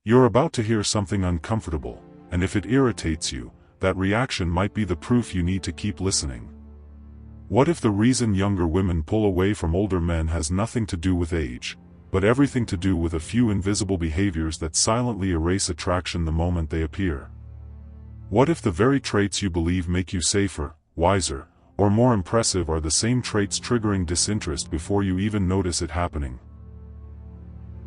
You're about to hear something uncomfortable, and if it irritates you, that reaction might be the proof you need to keep listening. What if the reason younger women pull away from older men has nothing to do with age, but everything to do with a few invisible behaviors that silently erase attraction the moment they appear? What if the very traits you believe make you safer, wiser, or more impressive are the same traits triggering disinterest before you even notice it happening?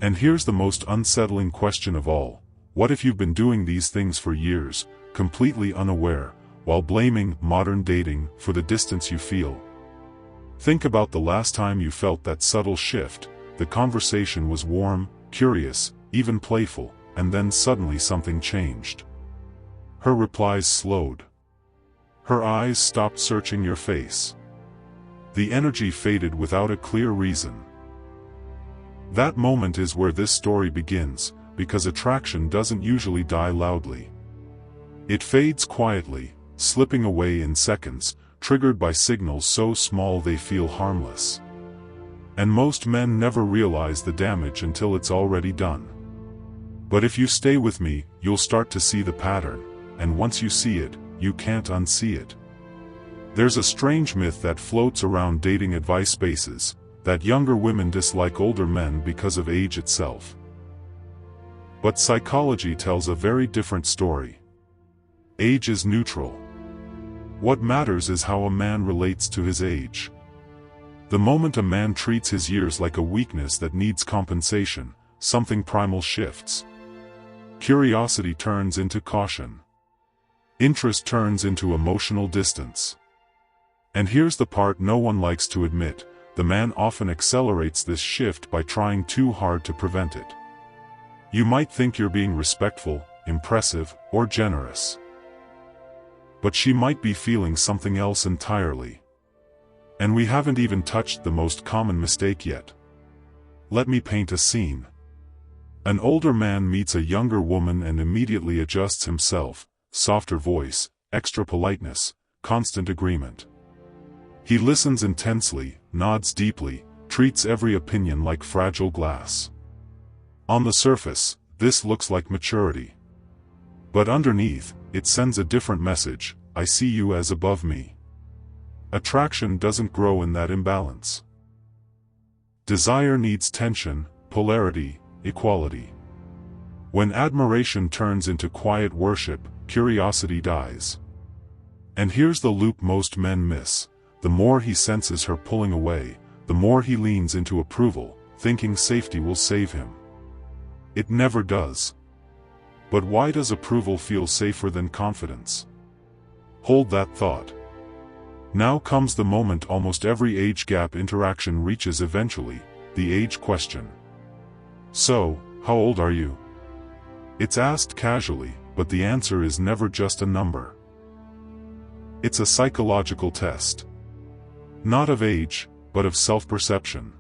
And here's the most unsettling question of all: what if you've been doing these things for years, completely unaware, while blaming modern dating for the distance you feel? Think about the last time you felt that subtle shift. The conversation was warm, curious, even playful, and then suddenly something changed. Her replies slowed. Her eyes stopped searching your face. The energy faded without a clear reason. That moment is where this story begins, because attraction doesn't usually die loudly. It fades quietly, slipping away in seconds, triggered by signals so small they feel harmless. And most men never realize the damage until it's already done. But if you stay with me, you'll start to see the pattern, and once you see it, you can't unsee it. There's a strange myth that floats around dating advice spaces, that younger women dislike older men because of age itself. But psychology tells a very different story. Age is neutral. What matters is how a man relates to his age. The moment a man treats his years like a weakness that needs compensation, something primal shifts. Curiosity turns into caution. Interest turns into emotional distance. And here's the part no one likes to admit: the man often accelerates this shift by trying too hard to prevent it. You might think you're being respectful, impressive, or generous. But she might be feeling something else entirely. And we haven't even touched the most common mistake yet. Let me paint a scene. An older man meets a younger woman and immediately adjusts himself: softer voice, extra politeness, constant agreement. He listens intensely, nods deeply, treats every opinion like fragile glass. On the surface, this looks like maturity. But underneath, it sends a different message: I see you as above me. Attraction doesn't grow in that imbalance. Desire needs tension, polarity, equality. When admiration turns into quiet worship, curiosity dies. And here's the loop most men miss: the more he senses her pulling away, the more he leans into approval, thinking safety will save him. It never does. But why does approval feel safer than confidence? Hold that thought. Now comes the moment almost every age gap interaction reaches eventually: the age question. So, how old are you? It's asked casually, but the answer is never just a number. It's a psychological test. Not of age, but of self-perception.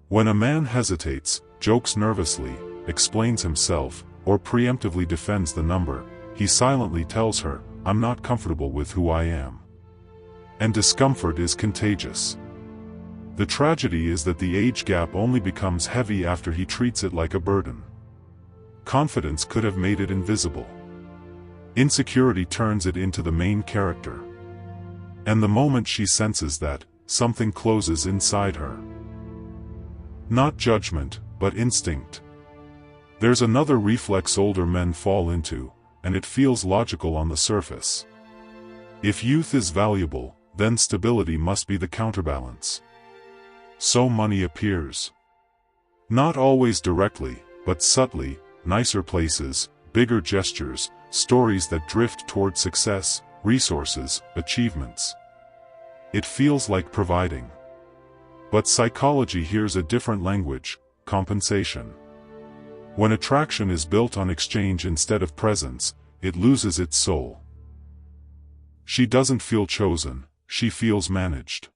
When a man hesitates, jokes nervously, explains himself, or preemptively defends the number, he silently tells her, I'm not comfortable with who I am. And discomfort is contagious. The tragedy is that the age gap only becomes heavy after he treats it like a burden. Confidence could have made it invisible. Insecurity turns it into the main character. And the moment she senses that, something closes inside her. Not judgment, but instinct. There's another reflex older men fall into, and it feels logical on the surface. If youth is valuable, then stability must be the counterbalance. So money appears. Not always directly, but subtly: nicer places, bigger gestures, stories that drift toward success, resources, achievements. It feels like providing. But psychology hears a different language: compensation. When attraction is built on exchange instead of presence, it loses its soul. She doesn't feel chosen, she feels managed.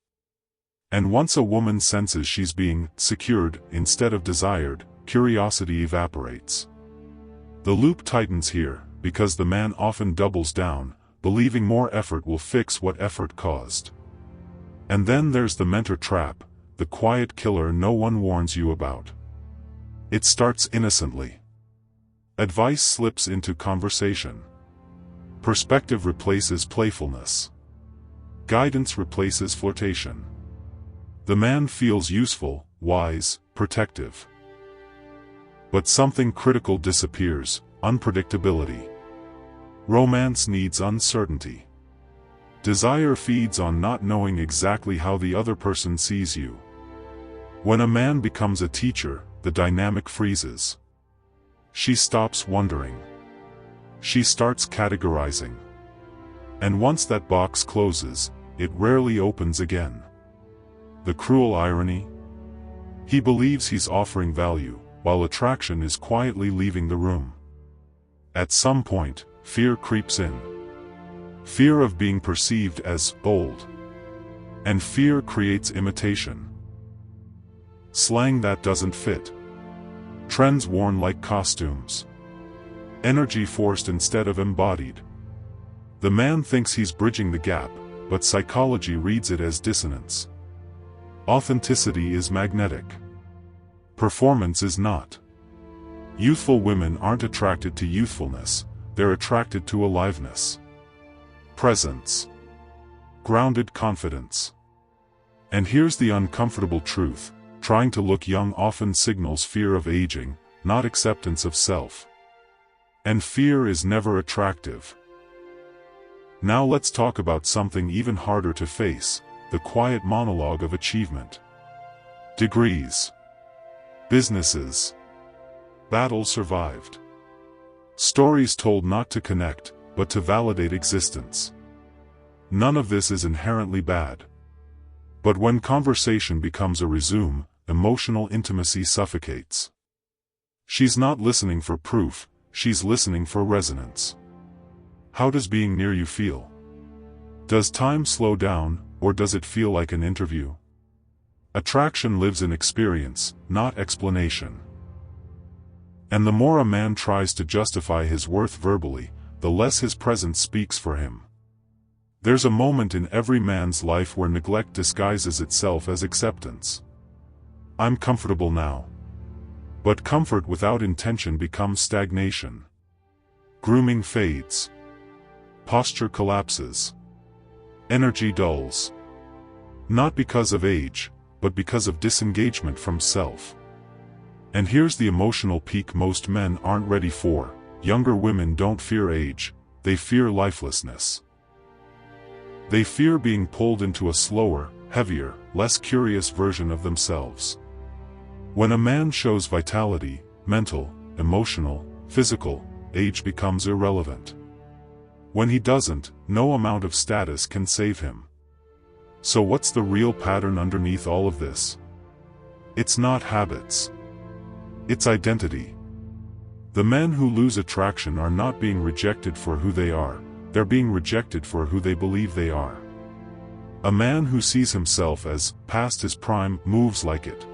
And once a woman senses she's being secured instead of desired, curiosity evaporates. The loop tightens here, because the man often doubles down, believing more effort will fix what effort caused. And then there's the mentor trap, the quiet killer no one warns you about. It starts innocently. Advice slips into conversation. Perspective replaces playfulness. Guidance replaces flirtation. The man feels useful, wise, protective. But something critical disappears: unpredictability. Romance needs uncertainty. Desire feeds on not knowing exactly how the other person sees you. When a man becomes a teacher, the dynamic freezes. She stops wondering. She starts categorizing. And once that box closes, it rarely opens again. The cruel irony? He believes he's offering value, while attraction is quietly leaving the room. At some point, fear creeps in. Fear of being perceived as bold. And fear creates imitation. Slang that doesn't fit. Trends worn like costumes. Energy forced instead of embodied. The man thinks he's bridging the gap, but psychology reads it as dissonance. Authenticity is magnetic. Performance is not. Youthful women aren't attracted to youthfulness, they're attracted to aliveness. Presence. Grounded confidence. And here's the uncomfortable truth: trying to look young often signals fear of aging, not acceptance of self. And fear is never attractive. Now let's talk about something even harder to face: the quiet monologue of achievement. Degrees. Businesses. Battles survived. Stories told not to connect, but to validate existence. None of this is inherently bad. But when conversation becomes a resume, emotional intimacy suffocates. She's not listening for proof, she's listening for resonance. How does being near you feel? Does time slow down, or does it feel like an interview? Attraction lives in experience, not explanation. And the more a man tries to justify his worth verbally, the less his presence speaks for him. There's a moment in every man's life where neglect disguises itself as acceptance. I'm comfortable now. But comfort without intention becomes stagnation. Grooming fades. Posture collapses. Energy dulls. Not because of age, but because of disengagement from self. And here's the emotional peak most men aren't ready for: younger women don't fear age, they fear lifelessness. They fear being pulled into a slower, heavier, less curious version of themselves. When a man shows vitality, mental, emotional, physical, age becomes irrelevant. When he doesn't, no amount of status can save him. So what's the real pattern underneath all of this? It's not habits. It's identity. The men who lose attraction are not being rejected for who they are, they're being rejected for who they believe they are. A man who sees himself as past his prime moves like it.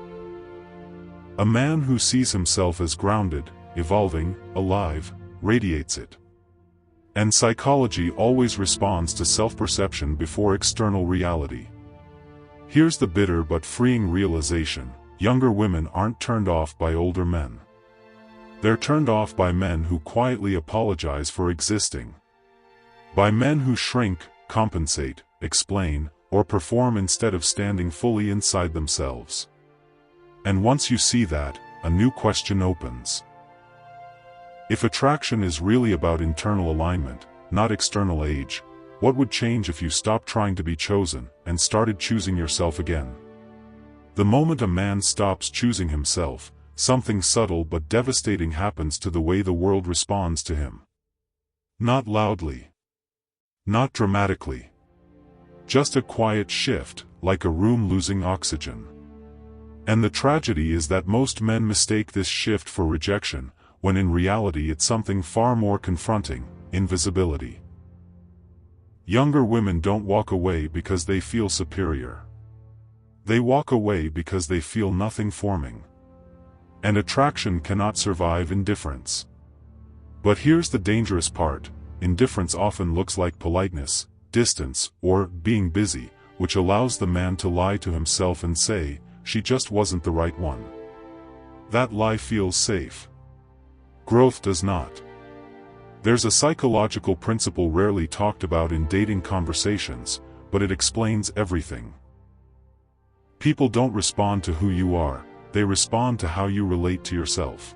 A man who sees himself as grounded, evolving, alive, radiates it. And psychology always responds to self-perception before external reality. Here's the bitter but freeing realization: younger women aren't turned off by older men. They're turned off by men who quietly apologize for existing. By men who shrink, compensate, explain, or perform instead of standing fully inside themselves. And once you see that, a new question opens. If attraction is really about internal alignment, not external age, what would change if you stopped trying to be chosen, and started choosing yourself again? The moment a man stops choosing himself, something subtle but devastating happens to the way the world responds to him. Not loudly. Not dramatically. Just a quiet shift, like a room losing oxygen. And the tragedy is that most men mistake this shift for rejection, when in reality it's something far more confronting: invisibility. Younger women don't walk away because they feel superior. They walk away because they feel nothing forming. And attraction cannot survive indifference. But here's the dangerous part: indifference often looks like politeness, distance, or being busy, which allows the man to lie to himself and say, "She just wasn't the right one." That lie feels safe. Growth does not. There's a psychological principle rarely talked about in dating conversations, but it explains everything. People don't respond to who you are, they respond to how you relate to yourself.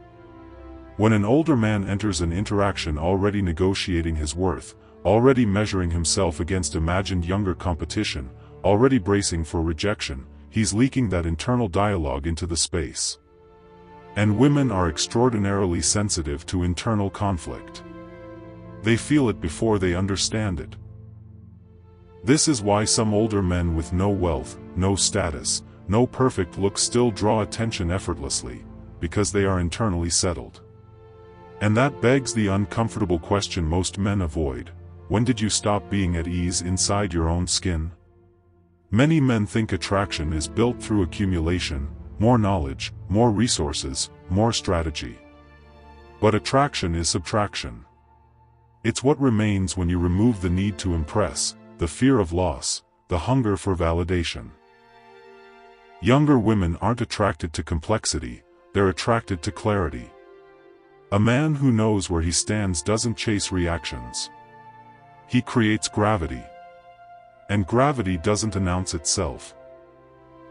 When an older man enters an interaction already negotiating his worth, already measuring himself against imagined younger competition, already bracing for rejection, he's leaking that internal dialogue into the space. And women are extraordinarily sensitive to internal conflict. They feel it before they understand it. This is why some older men with no wealth, no status, no perfect looks still draw attention effortlessly, because they are internally settled. And that begs the uncomfortable question most men avoid: when did you stop being at ease inside your own skin? Many men think attraction is built through accumulation, more knowledge, more resources, more strategy. But attraction is subtraction. It's what remains when you remove the need to impress, the fear of loss, the hunger for validation. Younger women aren't attracted to complexity, they're attracted to clarity. A man who knows where he stands doesn't chase reactions. He creates gravity. And gravity doesn't announce itself.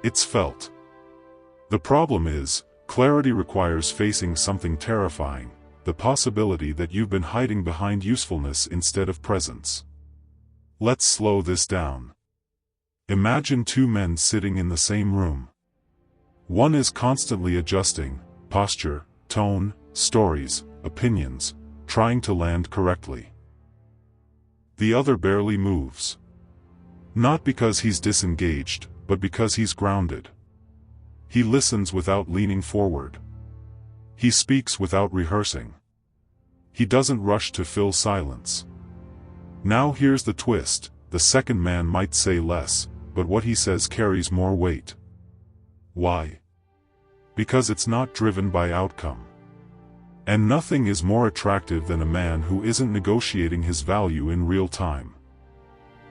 It's felt. The problem is, clarity requires facing something terrifying, the possibility that you've been hiding behind usefulness instead of presence. Let's slow this down. Imagine two men sitting in the same room. One is constantly adjusting, posture, tone, stories, opinions, trying to land correctly. The other barely moves. Not because he's disengaged, but because he's grounded. He listens without leaning forward. He speaks without rehearsing. He doesn't rush to fill silence. Now here's the twist: the second man might say less, but what he says carries more weight. Why? Because it's not driven by outcome. And nothing is more attractive than a man who isn't negotiating his value in real time.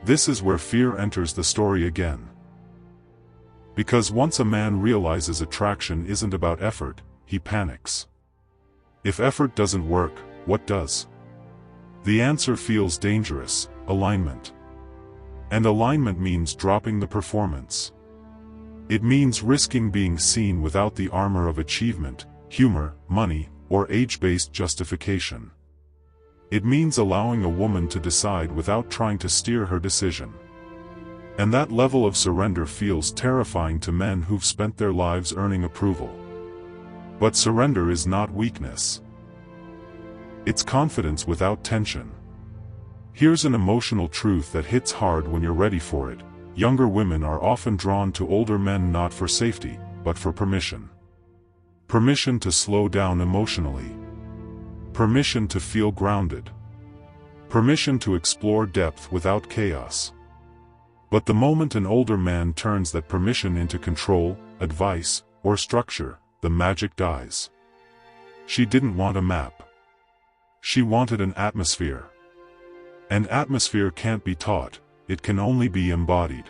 This is where fear enters the story again. Because once a man realizes attraction isn't about effort, he panics. If effort doesn't work, what does? The answer feels dangerous: alignment. And alignment means dropping the performance. It means risking being seen without the armor of achievement, humor, money, or age-based justification. It means allowing a woman to decide without trying to steer her decision. And that level of surrender feels terrifying to men who've spent their lives earning approval. But surrender is not weakness. It's confidence without tension. Here's an emotional truth that hits hard when you're ready for it: younger women are often drawn to older men not for safety, but for permission. Permission to slow down emotionally. Permission to feel grounded. Permission to explore depth without chaos. But the moment an older man turns that permission into control, advice, or structure, the magic dies. She didn't want a map. She wanted an atmosphere. And atmosphere can't be taught, it can only be embodied.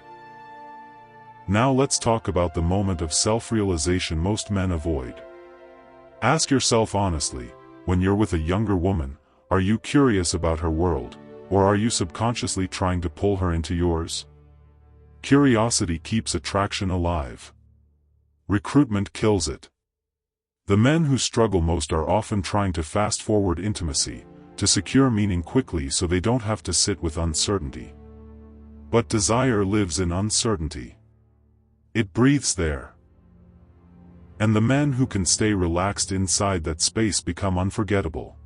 Now let's talk about the moment of self-realization most men avoid. Ask yourself honestly, when you're with a younger woman, are you curious about her world, or are you subconsciously trying to pull her into yours? Curiosity keeps attraction alive. Recruitment kills it. The men who struggle most are often trying to fast-forward intimacy, to secure meaning quickly so they don't have to sit with uncertainty. But desire lives in uncertainty. It breathes there. And the men who can stay relaxed inside that space become unforgettable.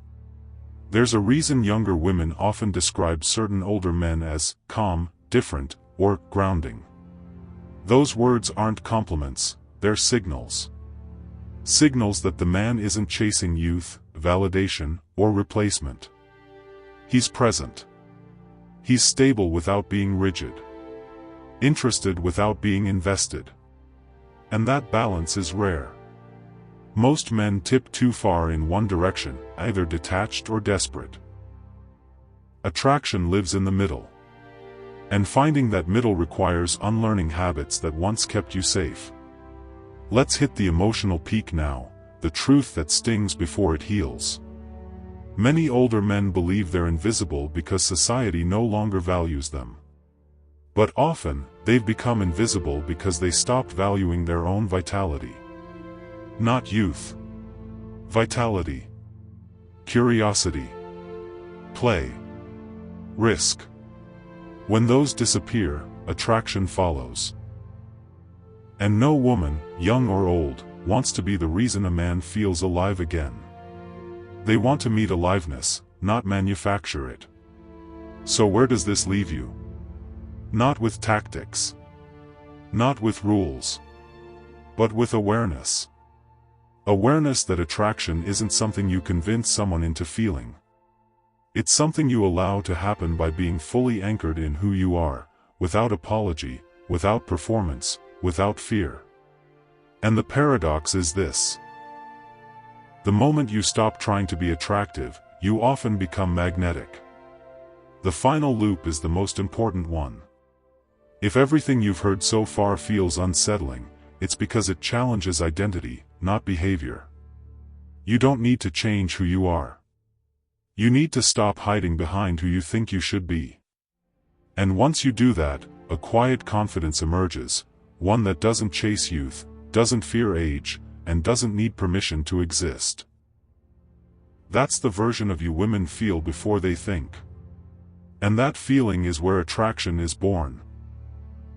There's a reason younger women often describe certain older men as calm, different, or grounding. Those words aren't compliments, they're signals. Signals that the man isn't chasing youth, validation, or replacement. He's present. He's stable without being rigid. Interested without being invested. And that balance is rare. Most men tip too far in one direction, either detached or desperate. Attraction lives in the middle. And finding that middle requires unlearning habits that once kept you safe. Let's hit the emotional peak now, the truth that stings before it heals. Many older men believe they're invisible because society no longer values them. But often, they've become invisible because they stopped valuing their own vitality. Not youth. Vitality. Curiosity. Play. Risk. When those disappear, attraction follows. And no woman, young or old, wants to be the reason a man feels alive again. They want to meet aliveness, not manufacture it. So where does this leave you? Not with tactics. Not with rules. But with awareness. Awareness that attraction isn't something you convince someone into feeling. It's something you allow to happen by being fully anchored in who you are, without apology, without performance, without fear. And the paradox is this. The moment you stop trying to be attractive, you often become magnetic. The final loop is the most important one. If everything you've heard so far feels unsettling, it's because it challenges identity, not behavior. You don't need to change who you are. You need to stop hiding behind who you think you should be. And once you do that, a quiet confidence emerges, one that doesn't chase youth, doesn't fear age, and doesn't need permission to exist. That's the version of you women feel before they think. And that feeling is where attraction is born,